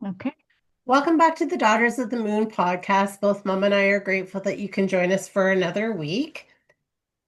Okay. Welcome back to the Daughters of the Moon podcast. Both Mom and I are grateful that you can join us for another week.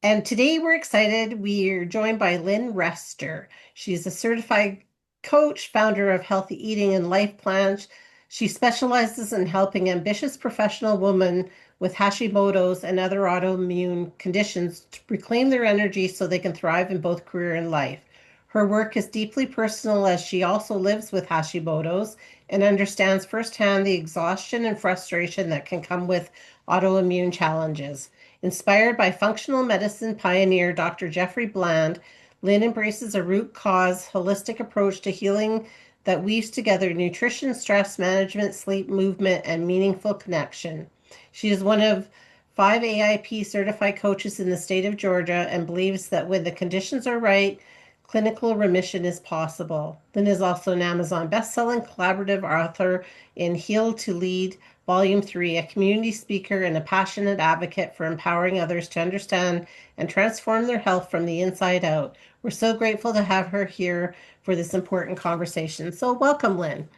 And today we're excited. We're joined by Lynn Rester. She's a certified coach, founder of Healthy Eating and Life Plans. She specializes in helping ambitious professional women with Hashimoto's and other autoimmune conditions to reclaim their energy so they can thrive in both career and life. Her work is deeply personal as she also lives with Hashimoto's and understands firsthand the exhaustion and frustration that can come with autoimmune challenges. Inspired by functional medicine pioneer Dr. Jeffrey Bland, Lynn embraces a root cause, holistic approach to healing that weaves together nutrition, stress management, sleep, movement, and meaningful connection. She is one of 5 AIP certified coaches in the state of Georgia and believes that when the conditions are right, clinical remission is possible. Lynn is also an Amazon best-selling collaborative author in Heal to Lead Volume 3, a community speaker and a passionate advocate for empowering others to understand and transform their health from the inside out. We're so grateful to have her here for this important conversation. So, welcome, Lynn.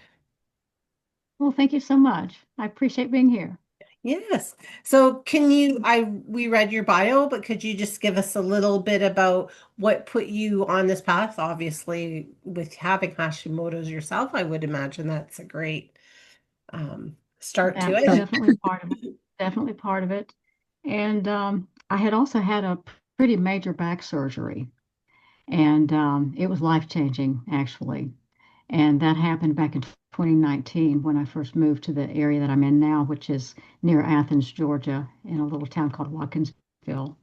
Well, thank you so much. I appreciate being here. Yes. So, we read your bio, but could you just give us a little bit about what put you on this path? Obviously, with having Hashimoto's yourself, I would imagine that's a great start to That's it. definitely part of it. Definitely part of it. And I had also had a pretty major back surgery, and it was life-changing, actually. And that happened back in 2019 when I first moved to the area that I'm in now, which is near Athens, Georgia, in a little town called Watkinsville.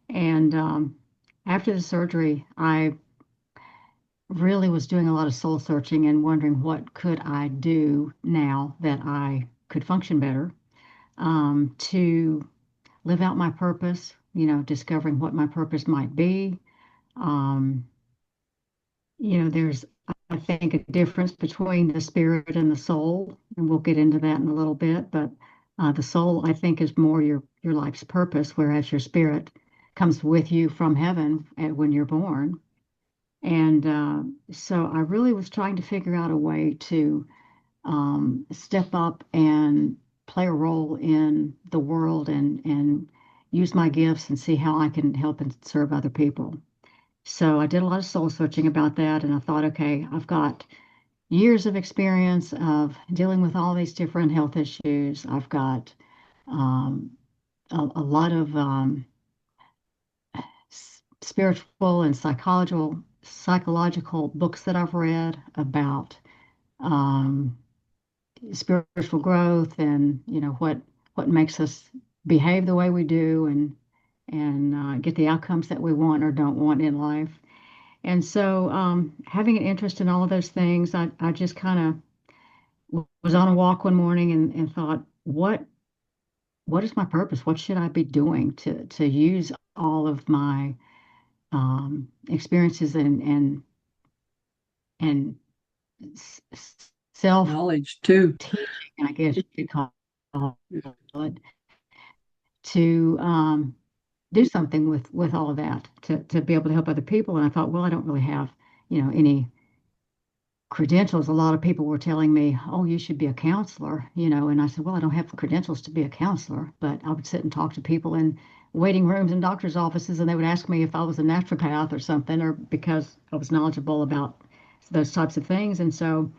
And after the surgery, I really was doing a lot of soul searching and wondering what could I do now that I could function better, to live out my purpose, discovering what my purpose might be. Um, there's, I think, a difference between the spirit and the soul, and we'll get into that in a little bit, but the soul, I think, is more your life's purpose, whereas your spirit comes with you from heaven when you're born. And so I really was trying to figure out a way to step up and play a role in the world and use my gifts and see how I can help and serve other people. So I did a lot of soul searching about that, and I thought, okay, I've got years of experience of dealing with all these different health issues. I've got um, a lot of spiritual and psychological books that I've read about um, spiritual growth and what makes us behave the way we do and get the outcomes that we want or don't want in life. And so having an interest in all of those things, I just kind of was on a walk one morning and thought, what is my purpose? What should I be doing to use all of my experiences and self Knowledge too. teaching, I guess you could call it, to do something with all of that to be able to help other people. And I thought, well, I don't really have, any credentials. A lot of people were telling me, oh, you should be a counselor, and I said, well, I don't have the credentials to be a counselor, but I would sit and talk to people in waiting rooms and doctors' offices, and they would ask me if I was a naturopath or something, or because I was knowledgeable about those types of things. And so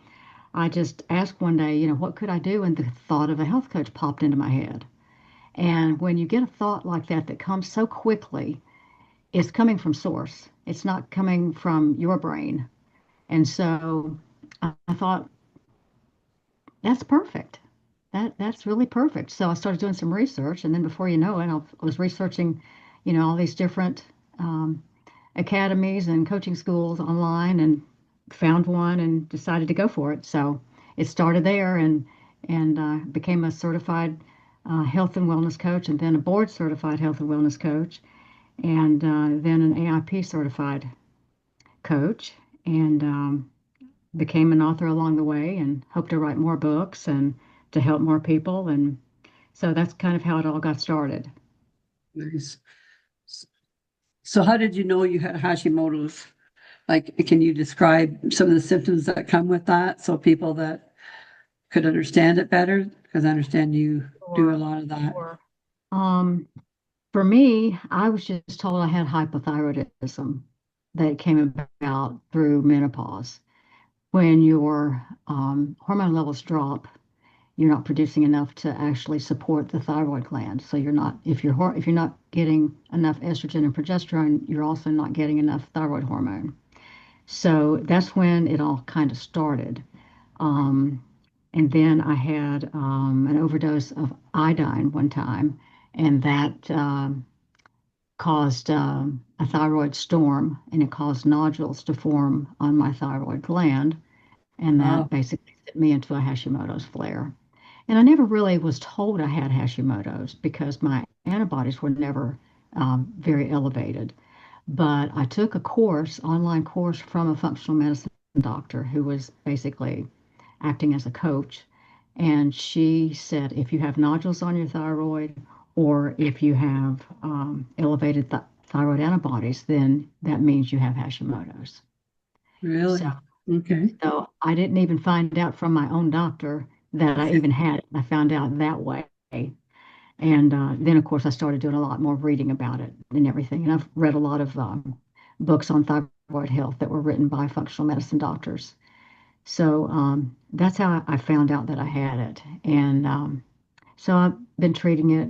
I just asked one day, what could I do? And the thought of a health coach popped into my head. And when you get a thought like that that comes so quickly, it's coming from source. It's not coming from your brain. And so I thought, that's perfect. That's really perfect. So I started doing some research, and then before you know it, I was researching, all these different um, academies and coaching schools online, and found one and decided to go for it. So it started there, and became a certified health and wellness coach, and then a board certified health and wellness coach, and then an AIP certified coach, and became an author along the way, and hope to write more books and to help more people. And so that's kind of how it all got started. Nice. So how did you know you had Hashimoto's? Like, can you describe some of the symptoms that come with that? So people that could understand it better? Because I understand you do a Sure, lot of that. sure. Um, for me, I was just told I had hypothyroidism that came about through menopause. When your hormone levels drop, you're not producing enough to actually support the thyroid gland. So you're not, if you're not getting enough estrogen and progesterone, you're also not getting enough thyroid hormone. So that's when it all kind of started. Um, and then I had an overdose of iodine one time, and that caused a thyroid storm, and it caused nodules to form on my thyroid gland, and that Wow, basically sent me into a Hashimoto's flare. And I never really was told I had Hashimoto's because my antibodies were never very elevated. But I took a course, online course from a functional medicine doctor who was basically acting as a coach. And she said, if you have nodules on your thyroid or if you have elevated thyroid antibodies, then that means you have Hashimoto's. So, really? Okay. so I didn't even find out from my own doctor that I even had it. I found out that way. And then, of course, I started doing a lot more reading about it and everything. And I've read a lot of books on thyroid health that were written by functional medicine doctors. So that's how I found out that I had it. And so I've been treating it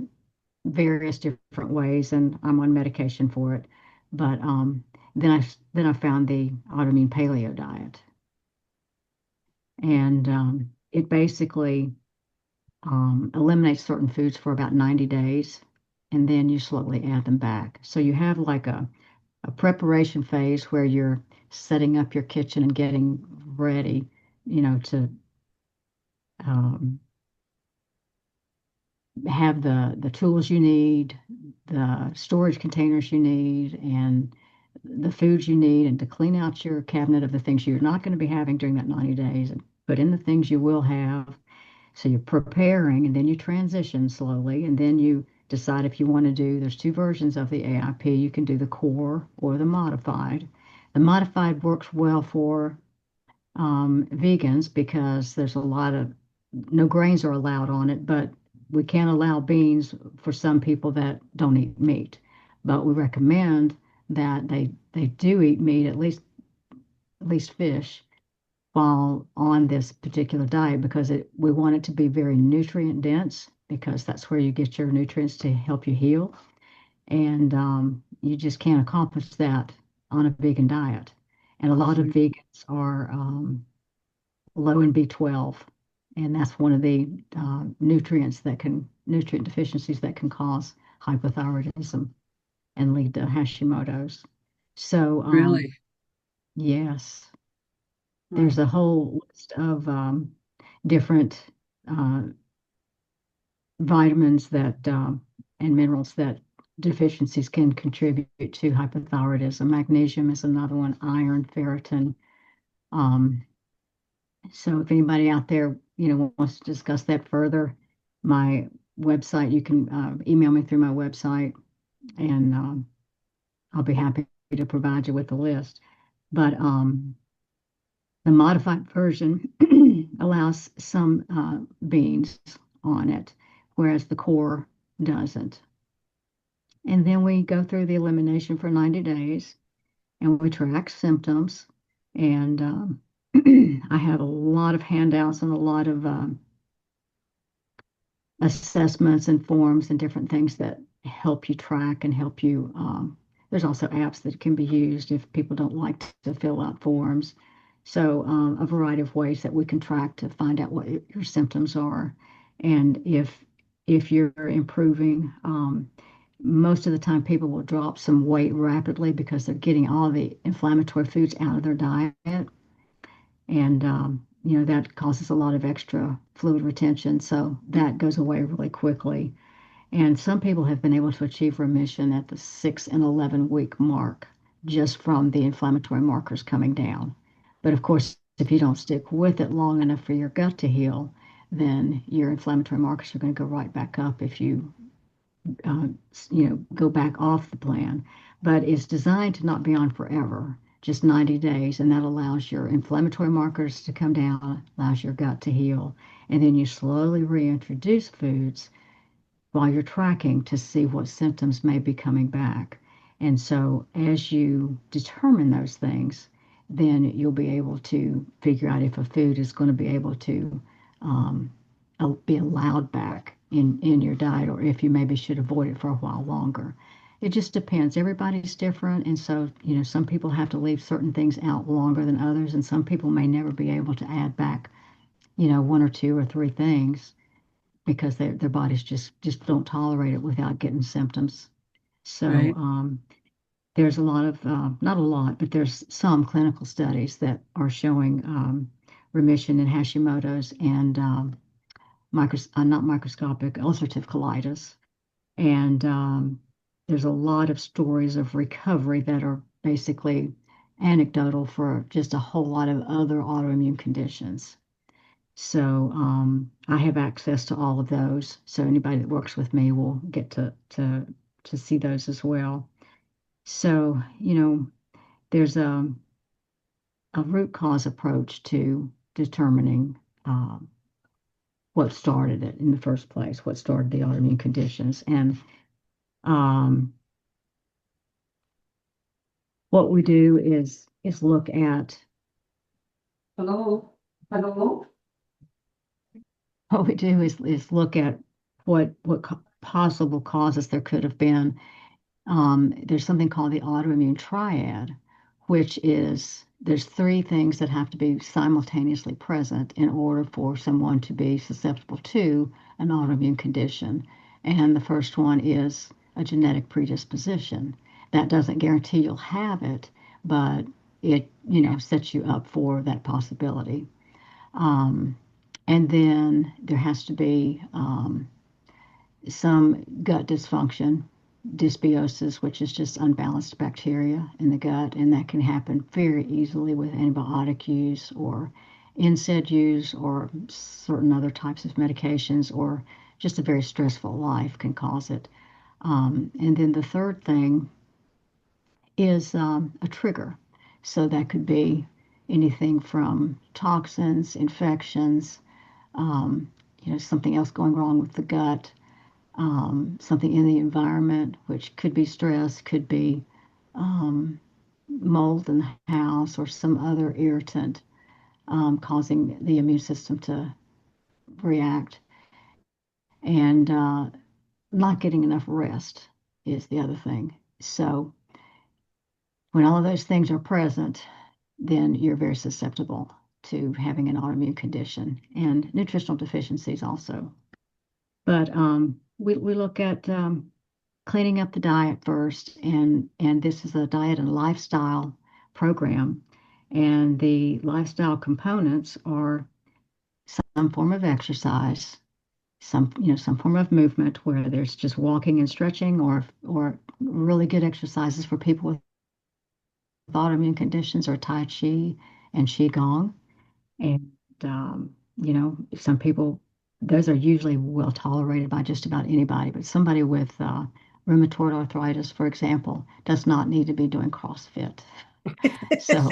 various different ways, and I'm on medication for it. But then I found the autoimmune paleo diet, and it basically eliminates certain foods for about 90 days, and then you slowly add them back. So you have like a preparation phase where you're setting up your kitchen and getting ready, to um, have the tools you need, the storage containers you need, and the foods you need, and to clean out your cabinet of the things you're not going to be having during that 90 days and put in the things you will have. So you're preparing and then you transition slowly and then you decide if you want to do, there's two versions of the AIP. You can do the core or the modified. The modified works well for vegans because there's a lot of no grains are allowed on it, but we can allow beans for some people that don't eat meat. But we recommend that they do eat meat, at least fish, while on this particular diet because we want it to be very nutrient dense because that's where you get your nutrients to help you heal. And you just can't accomplish that on a vegan diet. And a lot of vegans are low in B12, and that's one of the nutrient deficiencies that can cause hypothyroidism and lead to Hashimoto's. So, Really? yes, Wow. there's a whole list of different uh, vitamins that and minerals that deficiencies can contribute to hypothyroidism. Magnesium is another one, iron, ferritin. Um, So if anybody out there, wants to discuss that further, my website, you can email me through my website, and I'll be happy to provide you with the list. But the modified version allows some beans on it, whereas the core doesn't. And then we go through the elimination for 90 days, and we track symptoms. And I have a lot of handouts and a lot of assessments and forms and different things that help you track and help you. There's also apps that can be used if people don't like to fill out forms. So a variety of ways that we can track to find out what your symptoms are, and if you're improving. Most of the time, people will drop some weight rapidly because they're getting all the inflammatory foods out of their diet, and that causes a lot of extra fluid retention, so that goes away really quickly. And some people have been able to achieve remission at the 6 and 11 week mark just from the inflammatory markers coming down. But of course, if you don't stick with it long enough for your gut to heal, then your inflammatory markers are going to go right back up if you go back off the plan. But it's designed to not be on forever. just 90 days, and that allows your inflammatory markers to come down, allows your gut to heal, and then you slowly reintroduce foods while you're tracking to see what symptoms may be coming back. And so as you determine those things, then you'll be able to figure out if a food is going to be able to um, be allowed back in your diet, or if you maybe should avoid it for a while longer. It just depends. Everybody's different. And so, some people have to leave certain things out longer than others, and some people may never be able to add back, one or two or three things because their bodies just don't tolerate it without getting symptoms. So Right. there's a lot of, not a lot, but there's some clinical studies that are showing remission in Hashimoto's and not microscopic ulcerative colitis. And there's a lot of stories of recovery that are basically anecdotal for just a whole lot of other autoimmune conditions. So I have access to all of those. So anybody that works with me will get to see those as well. So, there's a root cause approach to determining what started it in the first place, what started the autoimmune conditions. And um, what we do is look at Hello? Hello? what we do is look at what possible causes there could have been. There's something called the autoimmune triad, which is there's three things that have to be simultaneously present in order for someone to be susceptible to an autoimmune condition. And the first one is a genetic predisposition. That doesn't guarantee you'll have it, but it, sets you up for that possibility. Um, and then there has to be some gut dysfunction, dysbiosis, which is just unbalanced bacteria in the gut, and that can happen very easily with antibiotic use or NSAID use or certain other types of medications, or just a very stressful life can cause it. And then the third thing is a trigger. So that could be anything from toxins, infections, um, something else going wrong with the gut, something in the environment, which could be stress, could be um, mold in the house, or some other irritant causing the immune system to react. And not getting enough rest is the other thing. So when all of those things are present, then you're very susceptible to having an autoimmune condition, and nutritional deficiencies also. But we look at cleaning up the diet first, and this is a diet and lifestyle program, and the lifestyle components are some form of exercise, some form of movement, where there's just walking and stretching, or really good exercises for people with autoimmune conditions, or tai chi and qigong. And some people, those are usually well tolerated by just about anybody, but somebody with rheumatoid arthritis, for example, does not need to be doing CrossFit. So,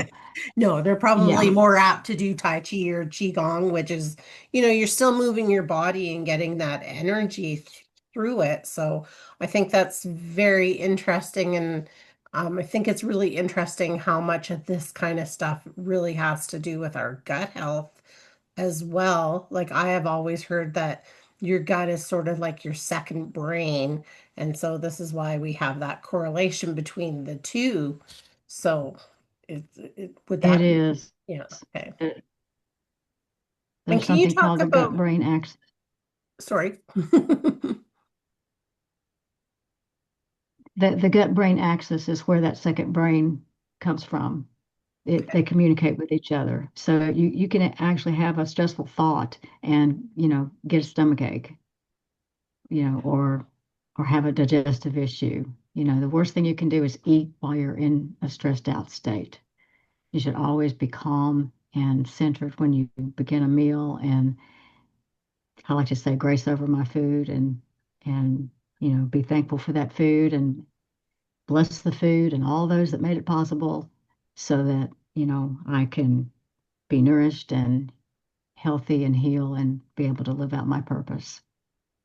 No, they're probably yeah, more apt to do Tai Chi or Qigong, which is, you're still moving your body and getting that energy through it. So I think that's very interesting. And I think it's really interesting how much of this kind of stuff really has to do with our gut health as well. Like I have always heard that your gut is sort of like your second brain. And so this is why we have that correlation between the two. So would it that be, is. yeah, okay. Uh, And There's can you something talk called the about, gut-brain axis. sorry. The gut-brain axis is where that second brain comes from. They communicate with each other. So you can actually have a stressful thought and, get a stomach ache, or have a digestive issue. The worst thing you can do is eat while you're in a stressed out state. You should always be calm and centered when you begin a meal. And I like to say grace over my food, and be thankful for that food, and bless the food and all those that made it possible. so that, I can be nourished and healthy and heal and be able to live out my purpose.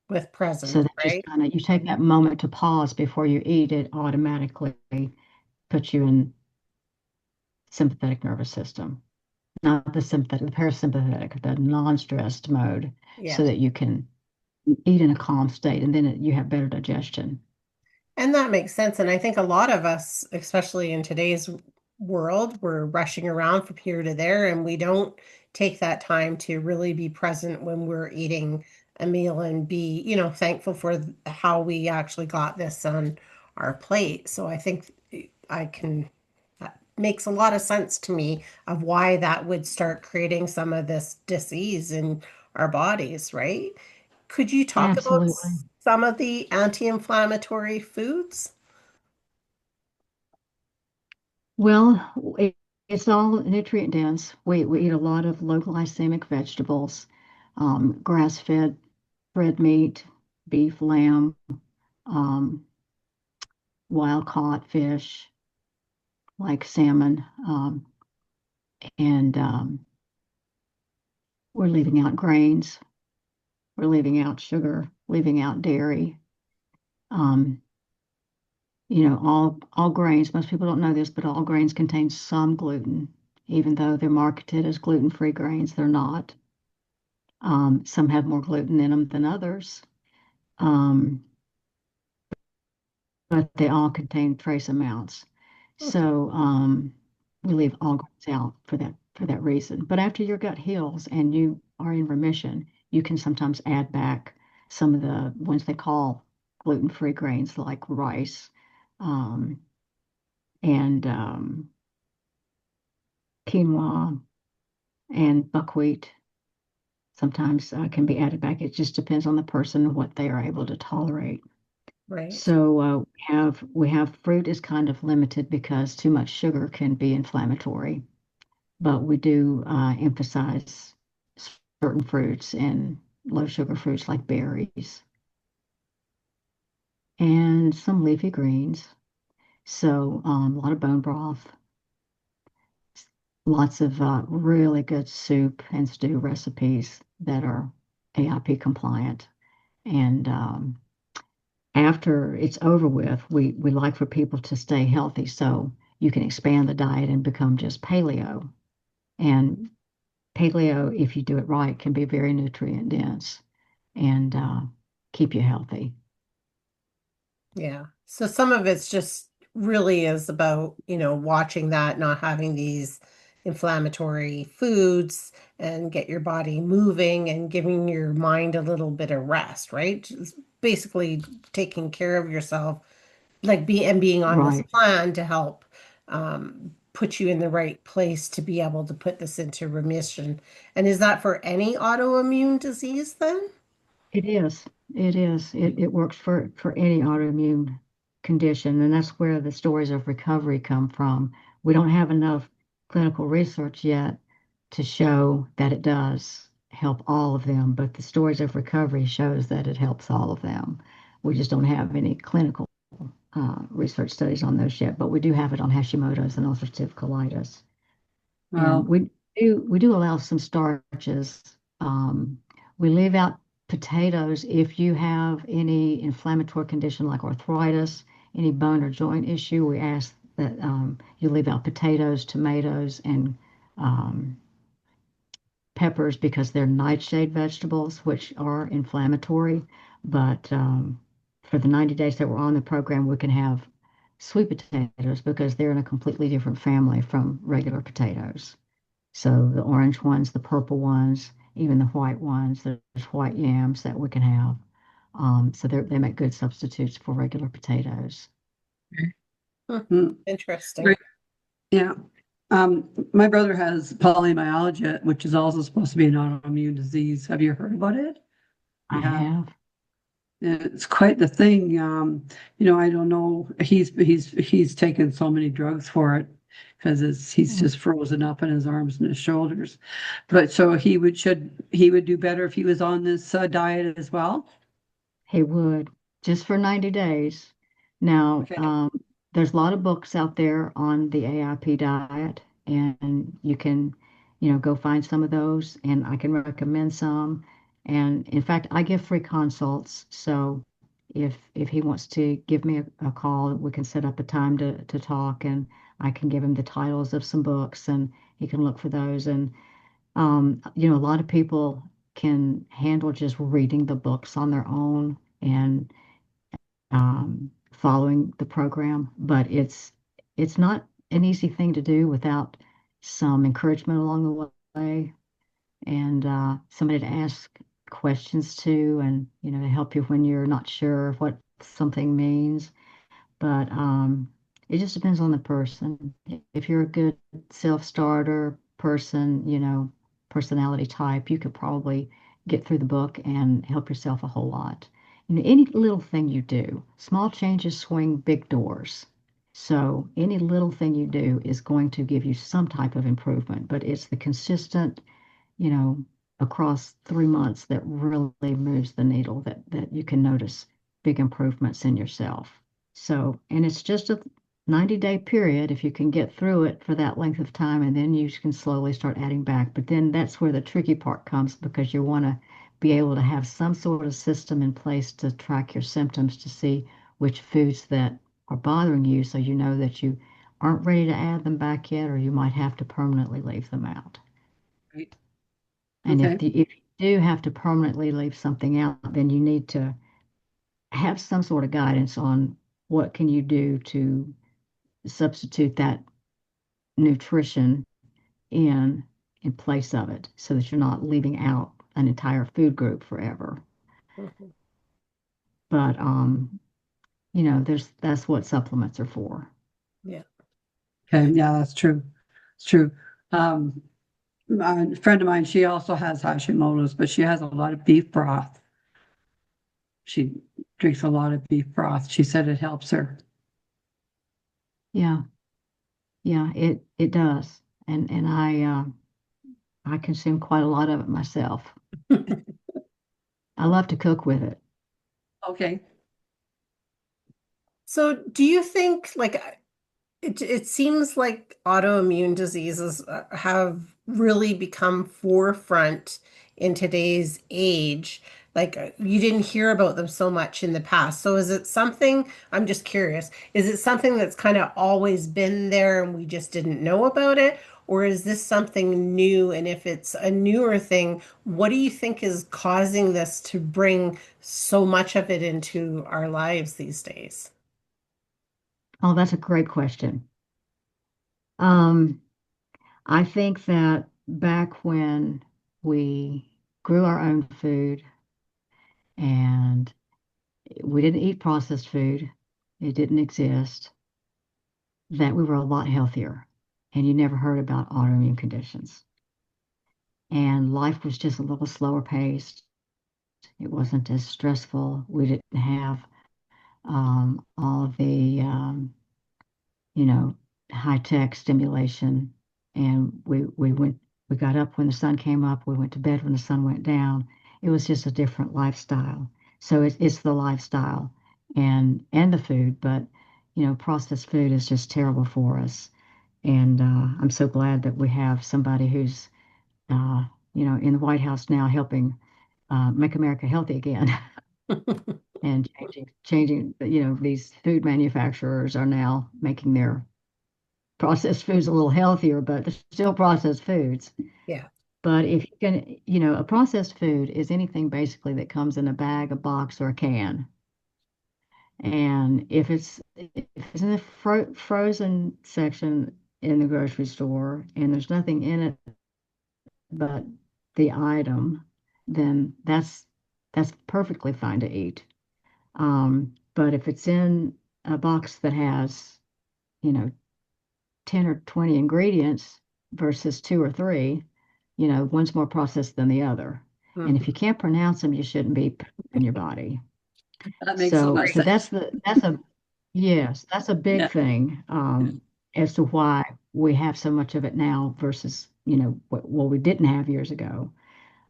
With So presence, that just right? kind of, you take that moment to pause before you eat, it automatically puts you in sympathetic nervous system, not the sympathetic, the parasympathetic, the non-stressed mode, so Yeah. that you can eat in a calm state, and then you have better digestion. And that makes sense. And I think a lot of us, especially in today's world, we're rushing around from here to there, and we don't take that time to really be present when we're eating a meal and be, thankful for how we actually got this on our plate. So I think that makes a lot of sense to me of why that would start creating some of this disease in our bodies, right? Could you talk about Absolutely. some of the anti-inflammatory foods? Well, it's all nutrient dense. We eat a lot of low glycemic vegetables, grass-fed red meat, beef, lamb, um, wild caught fish like salmon, and we're leaving out grains, we're leaving out sugar, leaving out dairy. Um, all grains. Most people don't know this, but all grains contain some gluten, even though they're marketed as gluten-free grains. They're not. Some have more gluten in them than others, um, but they all contain trace amounts. Okay, So we leave all grains out for that reason. But after your gut heals and you are in remission, you can sometimes add back some of the ones they call gluten-free grains like rice, um, and quinoa and buckwheat. Sometimes can be added back. It just depends on the person and what they are able to tolerate. right. So we have fruit is kind of limited because too much sugar can be inflammatory, but we do emphasize certain fruits and low sugar fruits like berries and some leafy greens. So a lot of bone broth, lots of really good soup and stew recipes that are AIP compliant. And after it's over with, we like for people to stay healthy. So you can expand the diet and become just paleo. And paleo, if you do it right, can be very nutrient dense and keep you healthy. Yeah. So some of it's just really is about, watching that, not having these inflammatory foods and get your body moving and giving your mind a little bit of rest, right? Just basically taking care of yourself, like being on this Right. plan to help put you in the right place to be able to put this into remission. And is that for any autoimmune disease then? It is. It is. It works for any autoimmune condition, and that's where the stories of recovery come from. We don't have enough clinical research yet to show that it does help all of them, but the stories of recovery shows that it helps all of them. We just don't have any clinical research studies on those yet, but we do have it on Hashimoto's and ulcerative colitis. And Well, we do allow some starches. Um, we leave out potatoes if you have any inflammatory condition like arthritis, any bone or joint issue. We ask that you leave out potatoes, tomatoes, and um, peppers because they're nightshade vegetables, which are inflammatory. But for the 90 days that we're on the program, we can have sweet potatoes because they're in a completely different family from regular potatoes. So the orange ones, the purple ones, even the white ones, there's white yams that we can have. So they make good substitutes for regular potatoes. Hmm, mm, interesting. great. Yeah. My brother has polymyalgia, which is also supposed to be an autoimmune disease. Have you heard about it? I You have. have. It's quite the thing. I don't know. He's taken so many drugs for it because he's Mm. just frozen up in his arms and his shoulders. But so he would do better if he was on this diet as well. He would just for 90 days. Now, Okay. there's a lot of books out there on the AIP diet, and you can, go find some of those, and I can recommend some. And in fact, I give free consults, so if he wants to give me a call, we can set up a time to talk, and I can give him the titles of some books, and he can look for those. And a lot of people can handle just reading the books on their own and following the program, but it's not an easy thing to do without some encouragement along the way and somebody to ask questions to, and to help you when you're not sure what something means. But it just depends on the person. If you're a good self-starter person, personality type, you could probably get through the book and help yourself a whole lot. Any little thing you do, small changes swing big doors. So any little thing you do is going to give you some type of improvement, but it's the consistent, you know, across 3 months that really moves the needle, that you can notice big improvements in yourself. So, and it's just a 90-day period if you can get through it for that length of time, and then you can slowly start adding back. But then that's where the tricky part comes, because you want to be able to have some sort of system in place to track your symptoms to see which foods that are bothering you, so you know that you aren't ready to add them back yet, or you might have to permanently leave them out. Right. And Okay. if you do have to permanently leave something out, then you need to have some sort of guidance on what can you do to substitute that nutrition in in place of it, so that you're not leaving out an entire food group forever. Mhm. But that's what supplements are for. Yeah. Okay. Yeah, that's true. It's true. Um, a friend of mine, she also has Hashimoto's, but she has a lot of beef broth. She drinks a lot of beef broth. She said it helps her. Yeah, yeah, it does. And I consume quite a lot of it myself. I love to cook with it. Okay. So, do you think like it seems like autoimmune diseases have really become forefront in today's age. Like you didn't hear about them so much in the past. So is it something, I'm just curious, is it something that's kind of always been there and we just didn't know about it? Or is this something new? And if it's a newer thing, what do you think is causing this to bring so much of it into our lives these days? Oh, that's a great question. Um, I think that back when we grew our own food and we didn't eat processed food, it didn't exist, that we were a lot healthier, and you never heard about autoimmune conditions. And life was just a little slower paced. It wasn't as stressful. We didn't have all of the you know, high tech stimulation. And we got up when the sun came up, we went to bed when the sun went down. It was just a different lifestyle. So it's the lifestyle and the food, but processed food is just terrible for us. And I'm so glad that we have somebody who's uh, in the White House now helping make America healthy again. And changing, these food manufacturers are now making their processed foods a little healthier, but they're still processed foods. Yeah. But if you can, a processed food is anything basically that comes in a bag, a box, or a can. And if it's in the frozen section in the grocery store and there's nothing in it but the item, then that's perfectly fine to eat. But if it's in a box that has, you know, 10 or 20 ingredients versus two or three, one's more processed than the other. And if you Mhm. can't pronounce them, you shouldn't be in your body. That makes so So, much so sense. that's a big Yeah. thing, as to why we have so much of it now versus, what we didn't have years ago.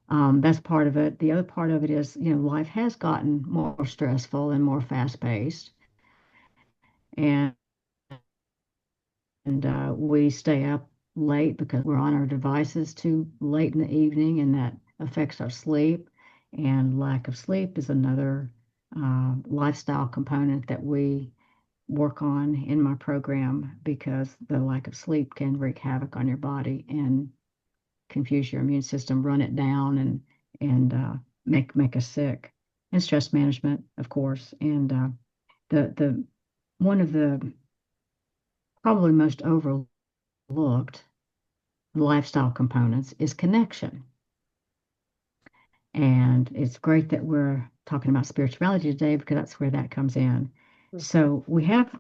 That's part of it. The other part of it is, life has gotten more stressful and more fast paced. And we stay up late because we're on our devices too late in the evening, and that affects our sleep. And lack of sleep is another lifestyle component that we work on in my program because the lack of sleep can wreak havoc on your body and confuse your immune system, run it down, and make us sick. And stress management, of course. And the one of the probably most overlooked lifestyle components is connection. And it's great that we're talking about spirituality today because that's where that comes in. So we have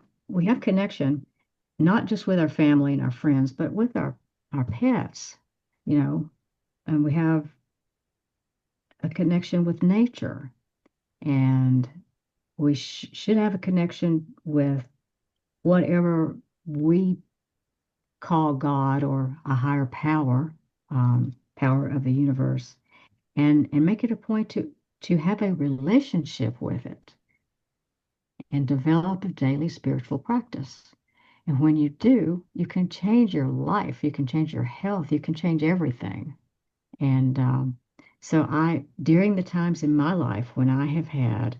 connection not just with our family and our friends, but with our pets, you know, and we have a connection with nature, and we should have a connection with whatever we call God or a higher power, power of the universe, and make it a point to have a relationship with it and develop a daily spiritual practice. And when you do, you can change your life, you can change your health, you can change everything. And so during the times in my life when I have had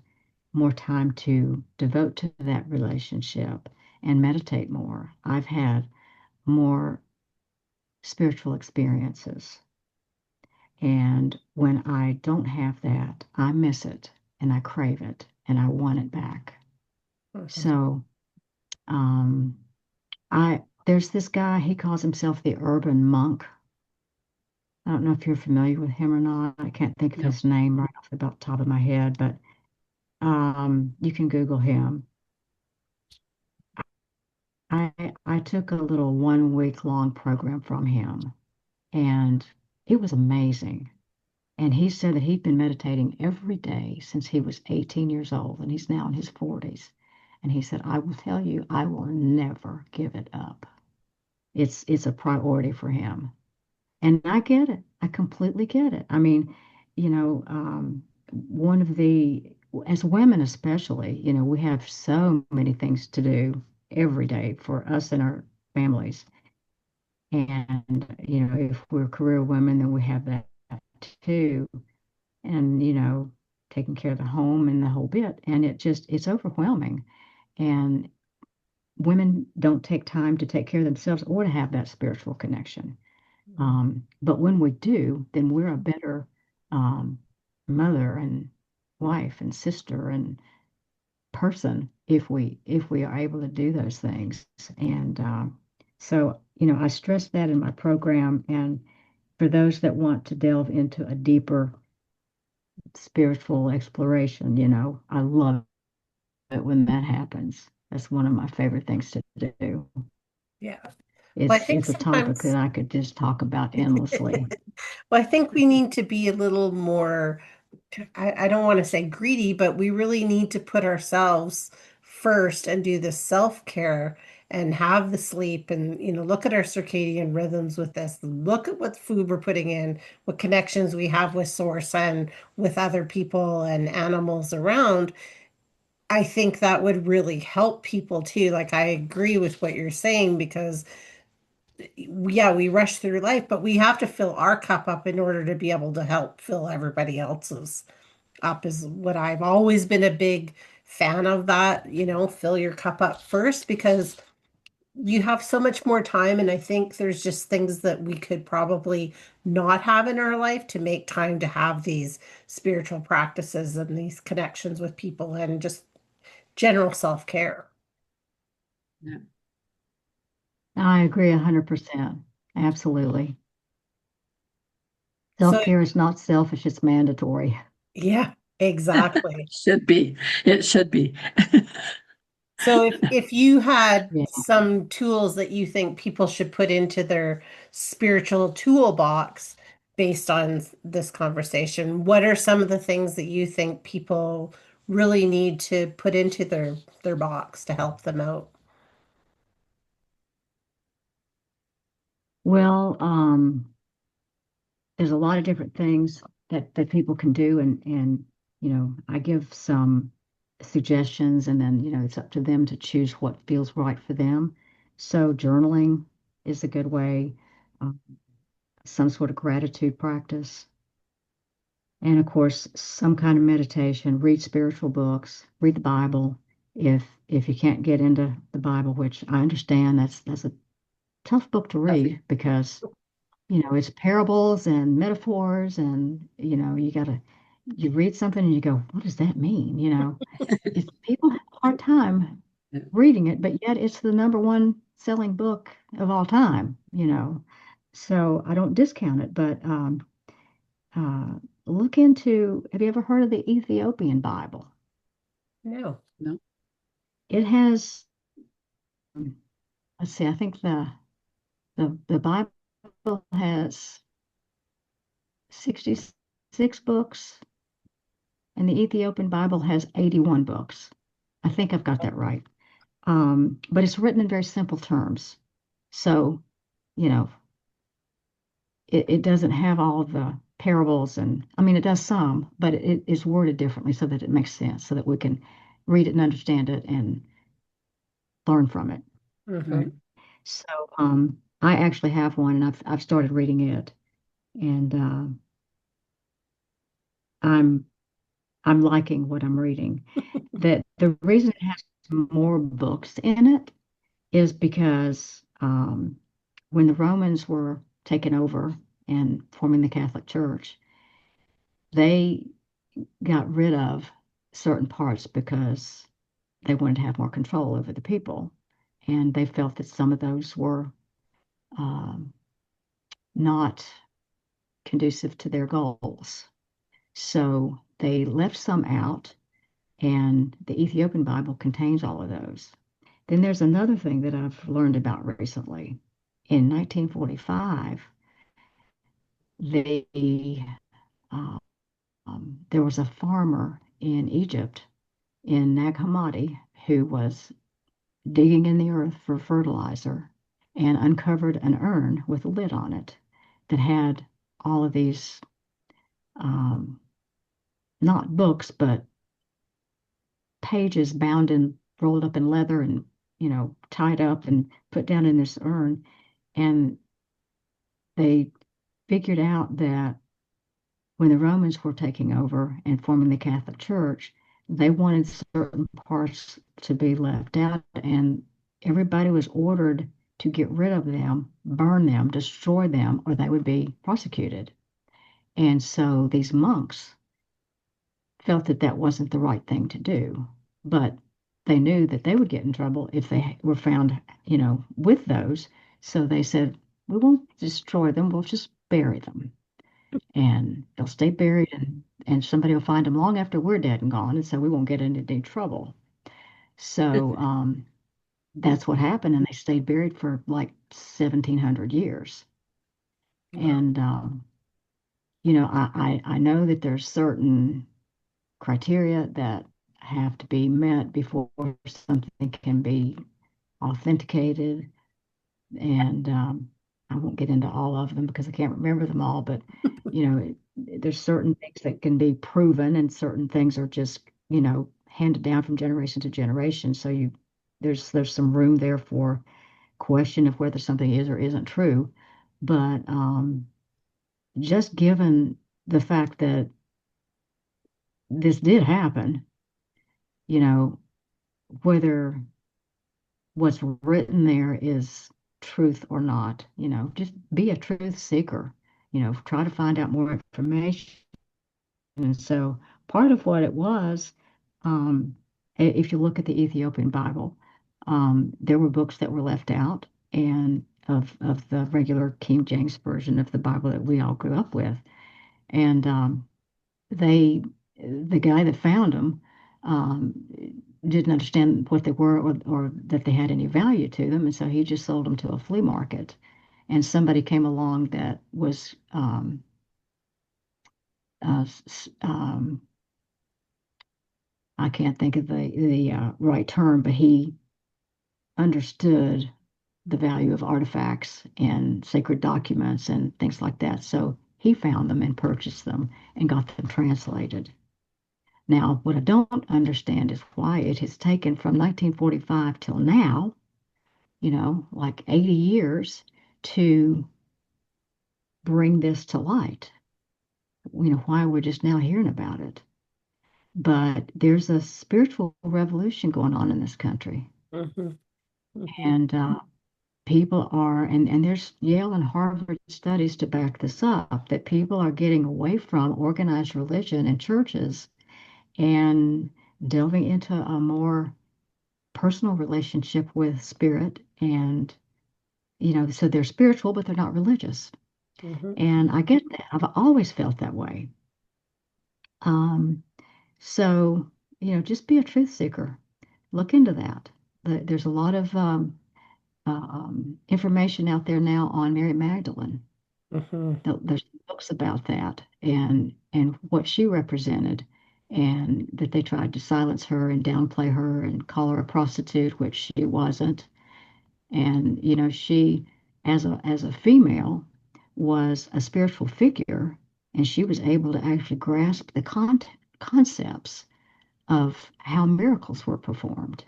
more time to devote to that relationship and meditate more, I've had more spiritual experiences. And when I don't have that, I miss it and I crave it and I want it back. Mhm. So, um, there's this guy, he calls himself the urban monk. I don't know if you're familiar with him or not. I can't think of No. his name right off the top of my head, but you can Google him. I took a little 1 week long program from him, and it was amazing. And he said that he'd been meditating every day since he was 18 years old, and he's now in his 40s. And he said, I will tell you, I will never give it up. It's a priority for him. And I get it. I completely get it. I mean, one of as women especially, we have so many things to do every day for us and our families. And, if we're career women, then we have that too. And, taking care of the home and the whole bit. And it's overwhelming. And women don't take time to take care of themselves or to have that spiritual connection. But when we do, then we're a better um, mother and wife and sister and person if we are able to do those things. And so, I stress that in my program. And for those that want to delve into a deeper spiritual exploration, I love it when that happens. That's one of my favorite things to do. Yeah. Well, I think It's a topic that sometimes, I could just talk about endlessly. well, I think we need to be a little more, I don't want to say greedy, but we really need to put ourselves first and do the self-care and have the sleep and, look at our circadian rhythms with this. Look at what food we're putting in, what connections we have with source and with other people and animals around. I think that would really help people too. Like, I agree with what you're saying because yeah, we rush through life, but we have to fill our cup up in order to be able to help fill everybody else's up, is what I've always been a big fan of that, fill your cup up first because you have so much more time. And I think there's just things that we could probably not have in our life to make time to have these spiritual practices and these connections with people and just general self-care. Yeah. I agree 100%. Absolutely. So, Self-care is not selfish, it's mandatory. yeah, exactly. Should be. It should be. So if you had Yeah. some tools that you think people should put into their spiritual toolbox based on this conversation, what are some of the things that you think people really need to put into their box to help them out? Well, there's a lot of different things that people can do, and I give some suggestions, and then it's up to them to choose what feels right for them. So journaling is a good way, um, some sort of gratitude practice. And of course, some kind of meditation, read spiritual books, read the Bible. If you can't get into the Bible, which I understand that's a tough book to read because, it's parables and metaphors and, you read something and you go, what does that mean? It's people have a hard time Yeah. reading it, but yet it's the number one selling book of all time. So I don't discount it, but uh, look into, have you ever heard of the Ethiopian Bible? No. No. It has, let's see, I think the Bible has 66 books, and the Ethiopian Bible has 81 books. I think I've got that right. But it's written in very simple terms. So, you know, it doesn't have all of the parables, and I mean, it does some, but it is worded differently so that it makes sense, so that we can read it and understand it and learn from it. Mm-hmm. Right. So, I actually have one, and I've started reading it, and I'm I'm liking what I'm reading. That the reason it has more books in it is because when the Romans were taking over and forming the Catholic Church, they got rid of certain parts because they wanted to have more control over the people. And they felt that some of those were um, not conducive to their goals. So they left some out, and the Ethiopian Bible contains all of those. Then there's another thing that I've learned about recently. In 1945, they there was a farmer in Egypt, in Nag Hammadi, who was digging in the earth for fertilizer and uncovered an urn with a lid on it that had all of these, um, not books, but pages bound in, rolled up in leather and, tied up and put down in this urn. And they figured out that when the Romans were taking over and forming the Catholic Church, they wanted certain parts to be left out, and everybody was ordered to get rid of them, burn them, destroy them, or they would be prosecuted. And so these monks felt that that wasn't the right thing to do, but they knew that they would get in trouble if they were found, with those. So they said, we won't destroy them, we'll just bury them, and they'll stay buried, and somebody will find them long after we're dead and gone, and so we won't get into any trouble. So that's what happened, and they stayed buried for like 1700 years. Wow. And I know that there's certain criteria that have to be met before something can be authenticated, and I won't get into all of them because I can't remember them all, but there's certain things that can be proven, and certain things are just, handed down from generation to generation. So there's some room there for question of whether something is or isn't true. But just given the fact that this did happen, you know, whether what's written there is truth or not. Just be a truth seeker. Try to find out more information. And so part of what it was, um, if you look at the Ethiopian Bible, there were books that were left out, and of the regular King James version of the Bible that we all grew up with. And they, the guy that found them, um, didn't understand what they were, or that they had any value to them, and so he just sold them to a flea market. And somebody came along that was uh, I can't think of the right term, but he understood the value of artifacts and sacred documents and things like that. So he found them and purchased them and got them translated. Now, what I don't understand is why it has taken from 1945 till now, like 80 years to bring this to light. Why we're just now hearing about it. But there's a spiritual revolution going on in this country. Hmm. Hmm. And people are, and there's Yale and Harvard studies to back this up, that people are getting away from organized religion and churches and delving into a more personal relationship with spirit. And, so they're spiritual, but they're not religious. Hmm. And I get that. I've always felt that way. Um, so, just be a truth seeker. Look into that. There's a lot of information out there now on Mary Magdalene. Hmm. There's books about that and what she represented, and that they tried to silence her and downplay her and call her a prostitute, which she wasn't. And she, as a female, was a spiritual figure, and she was able to actually grasp the concepts of how miracles were performed.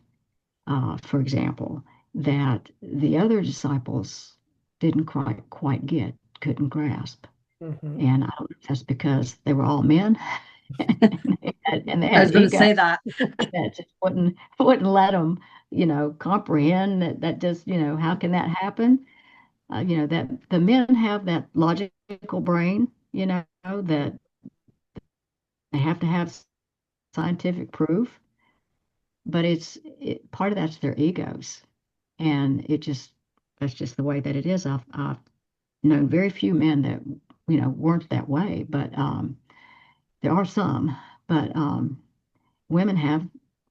For example, that the other disciples didn't quite get, couldn't grasp. Hmm. And I don't know if that's because they were all men and they I had was going to ego say that. that just wouldn't let them, comprehend that just, how can that happen? That the men have that logical brain, that they have to have scientific proof, but part of that's their egos. And that's just the way that it is. I've known very few men that, weren't that way, but there are some. But women have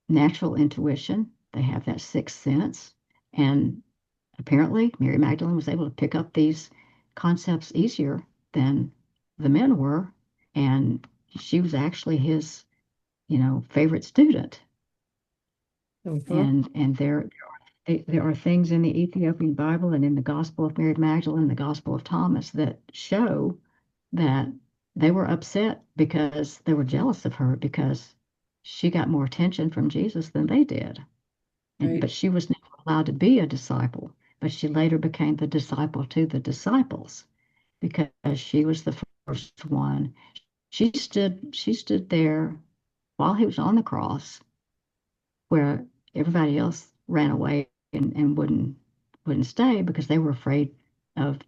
natural intuition. They have that sixth sense. And apparently, Mary Magdalene was able to pick up these concepts easier than the men were. And she was actually his, favorite student. Hmm. And there are things in the Ethiopian Bible and in the Gospel of Mary Magdalene, the Gospel of Thomas, that show that they were upset because they were jealous of her because she got more attention from Jesus than they did. Right. But she was never allowed to be a disciple, but she later became the disciple to the disciples because she was the first one. She stood there while he was on the cross, where everybody else ran away and wouldn't stay because they were afraid of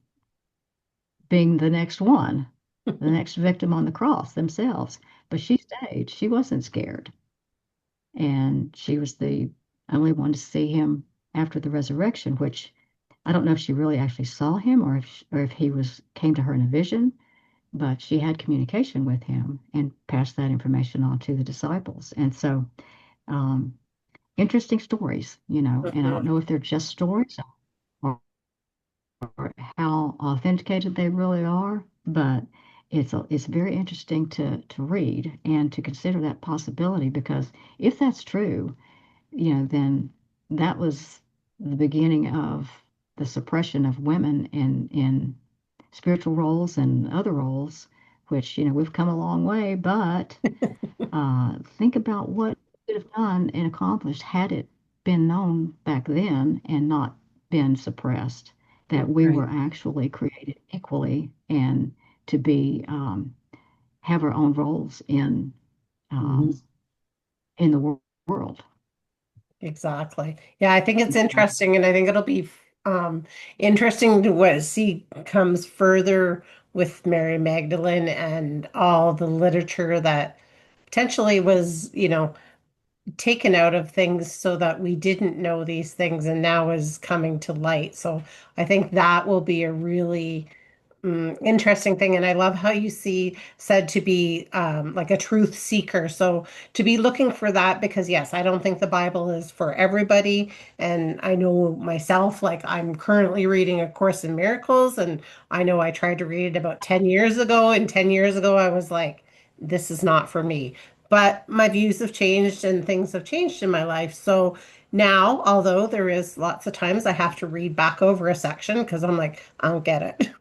being the next one, the next victim on the cross themselves. But she stayed. She wasn't scared. And she was the only one to see him after the resurrection, which I don't know if she really actually saw him or if he came to her in a vision, but she had communication with him and passed that information on to the disciples. And so, um, interesting stories, and I don't Hmm. know if they're just stories or how authenticated they really are, but it's very interesting to read and to consider that possibility, because if that's true, then that was the beginning of the suppression of women in spiritual roles and other roles, which, we've come a long way, but think about what we could have done and accomplished had it been known back then and not been suppressed, that we Right. were actually created equally and to be have our own roles Hmm. um, in the world. Exactly. Yeah, I think it's interesting, and I think it'll be um, interesting to what see comes further with Mary Magdalene and all the literature that potentially was, taken out of things so that we didn't know these things and now is coming to light. So I think that will be a really interesting thing. And I love how you said to be like a truth seeker. So to be looking for that, because yes, I don't think the Bible is for everybody. And I know myself, like I'm currently reading A Course in Miracles, and I know I tried to read it about 10 years ago. And 10 years ago, I was like, this is not for me. But my views have changed and things have changed in my life. So now, although there is lots of times I have to read back over a section because I'm like, I don't get it.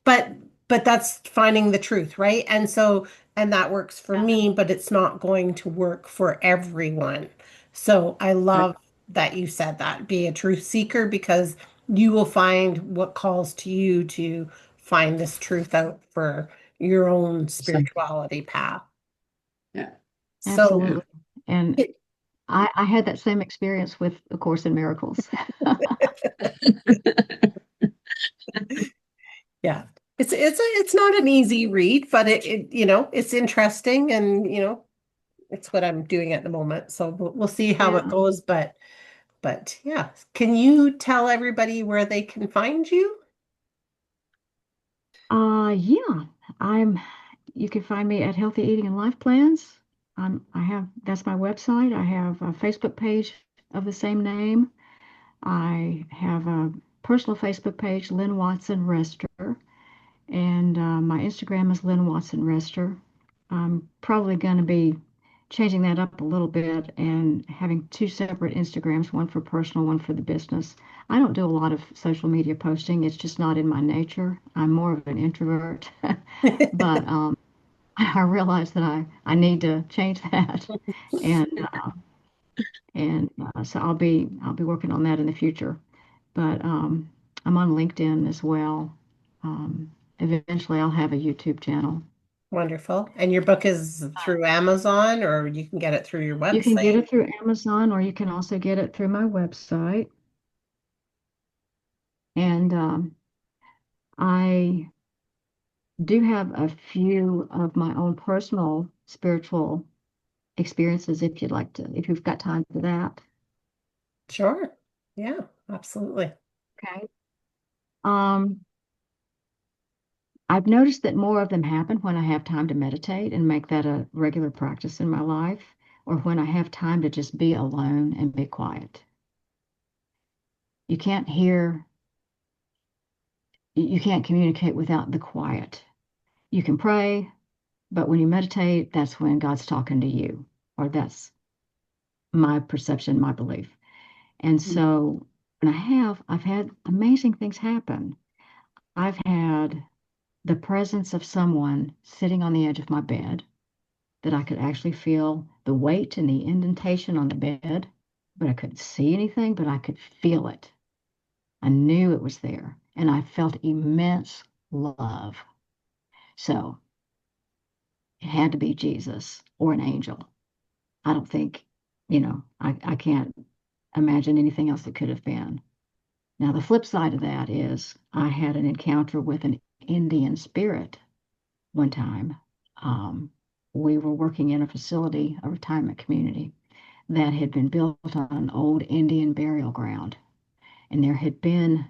But that's finding the truth, right? And so and that works for me, but it's not going to work for everyone. So I I, love that you said that. Be a truth seeker because you will find what calls to you to find this truth out for your own So, spirituality path. yeah. So, Yeah. Absolutely. And I had that same experience with A Course in Miracles. yeah, it's not an easy read, but it's interesting, and it's what I'm doing at the moment. So we'll see how it Yeah. goes, but yeah, can you tell everybody where they can find you? Yeah. I'm You can find me at Healthy Eating and Life Plans. That's my website. I have a Facebook page of the same name. I have a personal Facebook page, Lynn Watson Rester, and my Instagram is Lynn Watson Rester. I'm probably going to be changing that up a little bit and having two separate Instagrams, one for personal, one for the business. I don't do a lot of social media posting. It's just not in my nature. I'm more of an introvert. But I realize that I need to change that, and so I'll be working on that in the future. But I'm on LinkedIn as well. Eventually, I'll have a YouTube channel. Wonderful. And your book is through Amazon, or you can get it through your You can get website? it through Amazon, or you can also get it through my website. And I do have a few of my own personal spiritual experiences if you've got time for that. Sure. Yeah, absolutely. Okay. Um, I've noticed that more of them happen when I have time to meditate and make that a regular practice in my life, or when I have time to just be alone and be quiet. You can't hear, you can't communicate without the quiet. You can pray, but when you meditate, that's when God's talking to you, or that's my perception, my belief. And so I've had amazing things happen. I've had the presence of someone sitting on the edge of my bed that I could actually feel the weight and the indentation on the bed, but I couldn't see anything, but I could feel it. I knew it was there, and I felt immense love. So it had to be Jesus or an angel. I don't think, I can't imagine anything else it could have been. Now, the flip side of that is I had an encounter with an Indian spirit one time. Um, we were working in a facility, a retirement community, that had been built on an old Indian burial ground. And there had been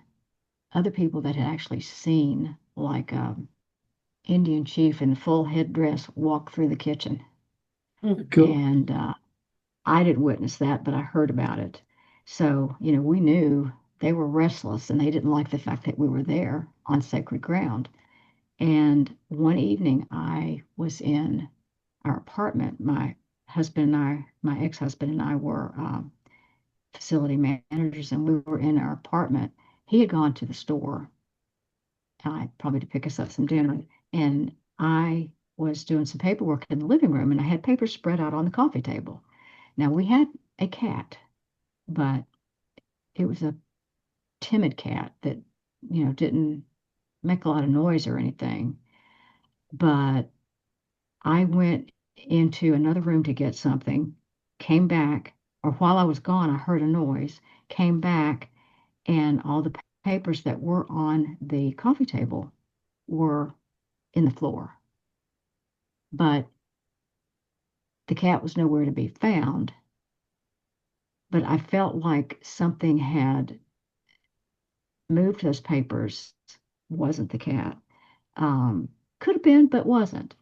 other people that had actually seen, like Indian chief in full headdress walk through the kitchen. Mhm. Cool. And I didn't witness that, but I heard about it. So, we knew they were restless and they didn't like the fact that we were there on sacred ground. And one evening I was in our apartment. My ex-husband and I were facility managers, and we were in our apartment. He had gone to the store, probably to pick us up some dinner, and I was doing some paperwork in the living room, and I had papers spread out on the coffee table. Now we had a cat, but it was a timid cat that, didn't make a lot of noise or anything. But I went into another room to get something, came back, or while I was gone, I heard a noise, came back, and all the papers that were on the coffee table were in the floor. But the cat was nowhere to be found. But I felt like something had moved those papers. Wasn't the cat. Could have been, but wasn't.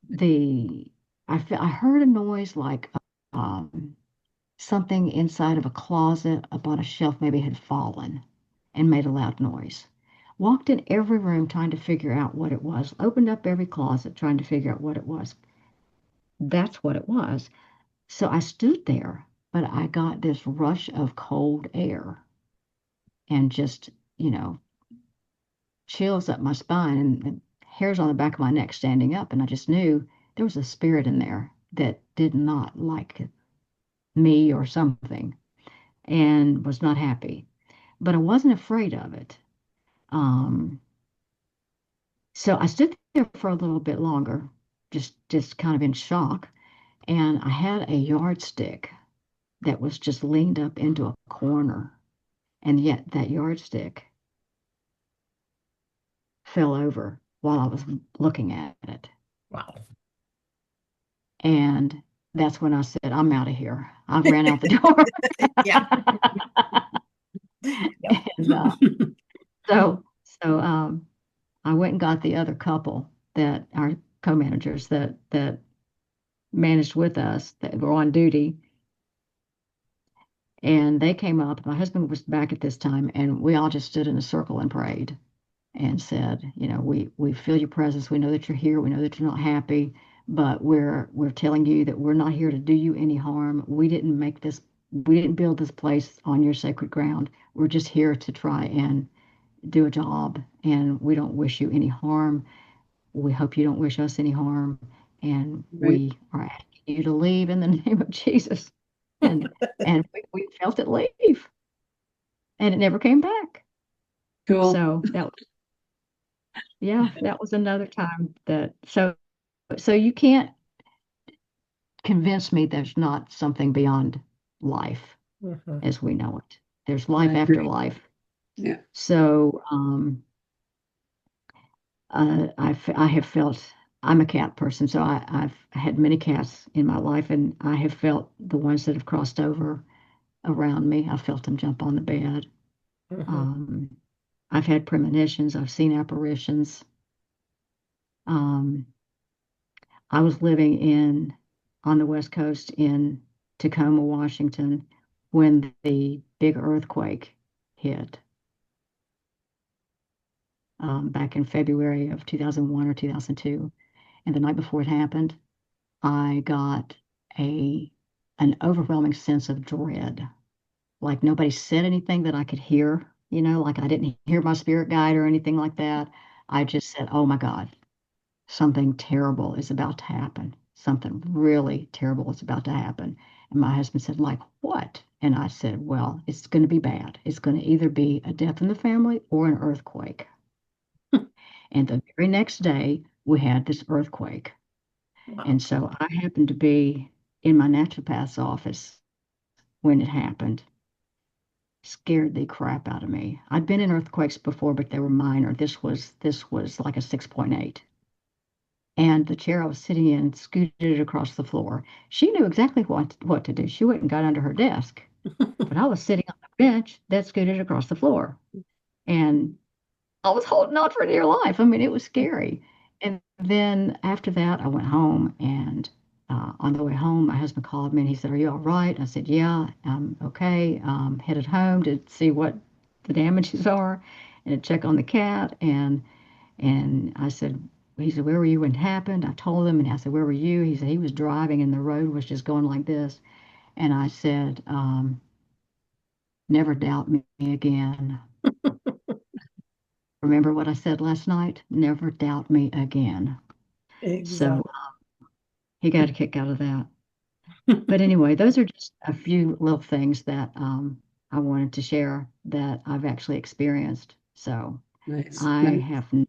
The I heard a noise like um, something inside of a closet up on a shelf maybe had fallen and made a loud noise. Walked in every room trying to figure out what it was. Opened up every closet trying to figure out what it was. That's what it was. So I stood there, but I got this rush of cold air and just, you know, chills up my spine and hairs on the back of my neck standing up. And I just knew there was a spirit in there that did not like me or something. and was not happy. But I wasn't afraid of it. Um, so I stood there for a little bit longer, just kind of in shock. And I had a yardstick that was just leaned up into a corner. And yet that yardstick fell over while I was looking at it. Wow. And that's when I said, I'm out of here. I ran out the door. Yeah. Yep. And so I went and got the other couple that our co-managers that managed with us that were on duty. And they came up. My husband was back at this time, and we all just stood in a circle and prayed and said, we feel your presence. We know that you're here. We know that you're not happy, but we're telling you that we're not here to do you any harm. We didn't build this place on your sacred ground. We're just here to try and do a job, and we don't wish you any harm. We hope you don't wish us any harm, and Right. we are asking you to leave in the name of Jesus. And we felt it leave, and it never came back. Cool. So that was another time that so you can't convince me there's not something beyond life Mhm. as we know it. There's I life after agree. life. Yeah. So I have felt I'm a cat person, so I've had many cats in my life, and I have felt the ones that have crossed over around me. I've felt them jump on the bed. Mhm. Um, I've had premonitions. I've seen apparitions. Um, I was living on the West Coast in Tacoma, Washington, when the big earthquake hit back in February of 2001 or 2002. And the night before it happened, I got a an overwhelming sense of dread. Like nobody said anything that I could hear, like I didn't hear my spirit guide or anything like that. I just said, "Oh my God, something terrible is about to happen. Something really terrible is about to happen." And my husband said, "Like what?" And I said, "Well, it's going to be bad. It's going to either be a death in the family or an earthquake." And the very next day, we had this earthquake. Wow. And so I happened to be in my naturopath's office when it happened. Scared the crap out of me. I'd been in earthquakes before, but they were minor. This was like a 6.8. And the chair I was sitting in scooted it across the floor. She knew exactly what to do. She went and got under her desk. But I was sitting on the bench that scooted across the floor. And I was holding on for dear life. I mean, it was scary. And then after that, I went home. And on the way home, my husband called me and he said, "Are you all right?" I said, "Yeah, I'm okay." Headed home to see what the damages are and to check on the cat. And I said, he said, "Where were you when it happened?" I told him, and I said, "Where were you?" He said, "He was driving and the road was just going like this." And I said, "Never doubt me again. Remember what I said last night? Never doubt me again." So Exactly. he got a kick out of that. But anyway, those are just a few little things that I wanted to share that I've actually experienced. So Nice. I Nice. have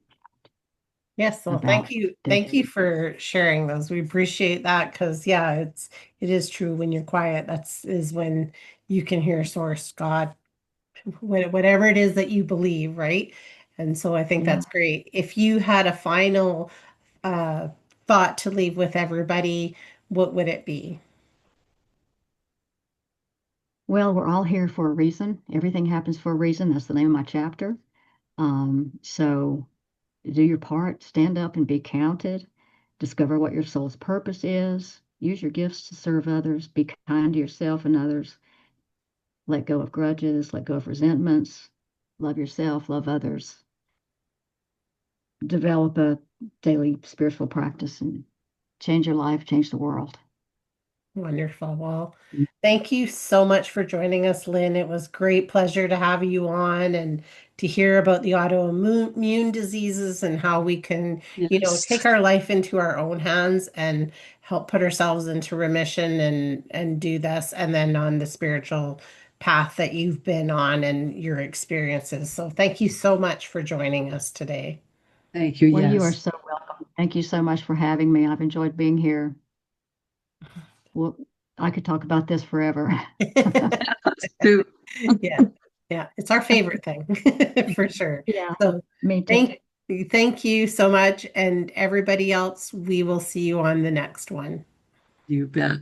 Yes, well, thank about you. the Thank you for sharing those. We appreciate that because yeah, it is true when you're quiet, that's is when you can hear source, God, whatever it is that you believe, right? And so I think yeah. that's great. If you had a final uh thought to leave with everybody, what would it be? Well, we're all here for a reason. Everything happens for a reason. That's the name of my chapter. So do your part, stand up and be counted, discover what your soul's purpose is, use your gifts to serve others, be kind to yourself and others, let go of grudges, let go of resentments, love yourself, love others, develop a daily spiritual practice and change your life, change the world. Wonderful. Well, thank you so much for joining us, Lynn. It was great pleasure to have you on and to hear about the autoimmune diseases and how we can, Yes. take our life into our own hands and help put ourselves into remission and do this. And then on the spiritual path that you've been on and your experiences. So thank you so much for joining us today. Thank you. Well, you are Yes. so welcome. Thank you so much for having me. I've enjoyed being here. Well, I could talk about this forever. Do. Yeah, yeah, it's our favorite thing for sure. Yeah, So me too. thank you so much, and everybody else, we will see you on the next one. You bet.